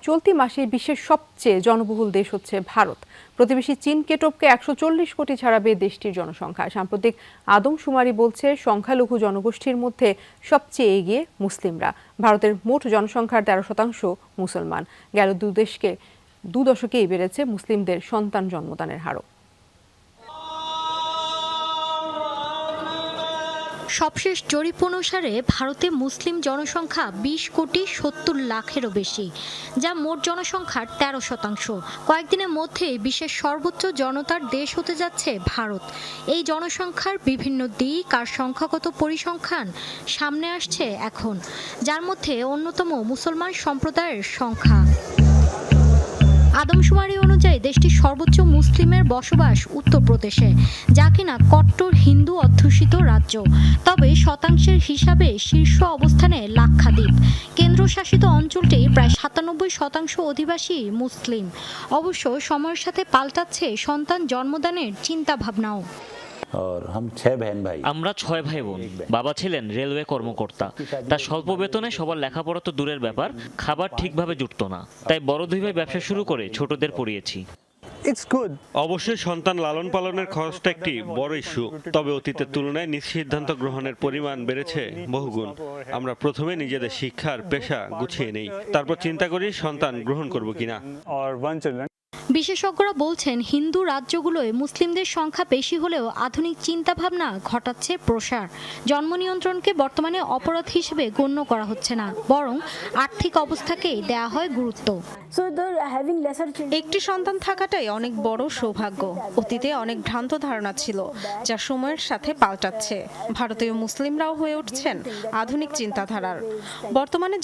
চলতি মাসে বিশ্বের সবচেয়ে জনবহুল দেশ হচ্ছে ভারত। প্রতিবেশী চীনকে টপকে 140 কোটি ছাড়াবে দেশটির জনসংখ্যা। সাম্প্রতিক আদমশুমারি বলছে সংখ্যালঘু জনগোষ্ঠীর মধ্যে সবচেয়ে এগিয়ে মুসলিমরা। ভারতের মোট জনসংখ্যার 13% মুসলমান। গেল দু দশকেই বেড়েছে মুসলিমদের সন্তান জন্মদানের হারও। সবশেষ জরিপ অনুসারে ভারতে মুসলিম জনসংখ্যা 20,70,00,000-এরও বেশি, যা মোট জনসংখ্যার 13%। কয়েকদিনের মধ্যে বিশ্বের সর্বোচ্চ জনতার দেশ হতে যাচ্ছে ভারত। এই জনসংখ্যার বিভিন্ন দিক আর সংখ্যাগত পরিসংখ্যান সামনে আসছে এখন, যার মধ্যে অন্যতম মুসলমান সম্প্রদায়ের সংখ্যা। আদমশুমারি অনুযায়ী দেশটির সর্বোচ্চ মুসলিমের বসবাস উত্তরপ্রদেশে, যা কিনা কট্টর হিন্দু অধ্যুষিত রাজ্য। তবে শতাংশের হিসাবে শীর্ষ অবস্থানে লাক্ষাদ্বীপ। কেন্দ্রশাসিত অঞ্চলটির প্রায় 97% অধিবাসী মুসলিম। অবশ্য সময়ের সাথে পাল্টাচ্ছে সন্তান জন্মদানের চিন্তাভাবনাও। আমরা 6 ভাই বোন। বাবা ছিলেন রেলওয়ে কর্মকর্তা। তার স্বল্প বেতনে সবার লেখাপড়া তো দূরের ব্যাপার, খাবার ঠিকভাবে জুটতো না। তাই বড় 2 ভাই ব্যবসা শুরু করে ছোটদের পড়িয়েছি। অবশ্যই সন্তান লালন পালনের খরচটা একটি বড় ইস্যু, তবে অতীতের তুলনায় নিজ সিদ্ধান্ত গ্রহণের পরিমাণ বেড়েছে বহুগুণ। আমরা প্রথমে নিজেদের শিক্ষার পেশা গুছিয়ে নেই, তারপর চিন্তা করি সন্তান গ্রহণ করব কিনা। বিশেষজ্ঞরা বলছেন, হিন্দু রাজ্যগুলোয় মুসলিমদের সংখ্যা বেশি হলেও আধুনিক চিন্তাভাবনা ঘটাচ্ছে প্রসার। জন্ম নিয়ন্ত্রণকে বর্তমানে অপরাধ হিসেবে গণ্য করা হচ্ছে না, বরং আর্থিক অবস্থাকেই দেয়া হয় গুরুত্ব। একটি সন্তান থাকাটাই অনেক বড় সৌভাগ্য। অতীতে অনেক ভ্রান্ত ধারণা ছিল, যা সময়ের সাথে পাল্টাচ্ছে। ভারতীয় মুসলিমরাও হয়ে উঠছেন আধুনিক চিন্তাধারার। বর্তমানে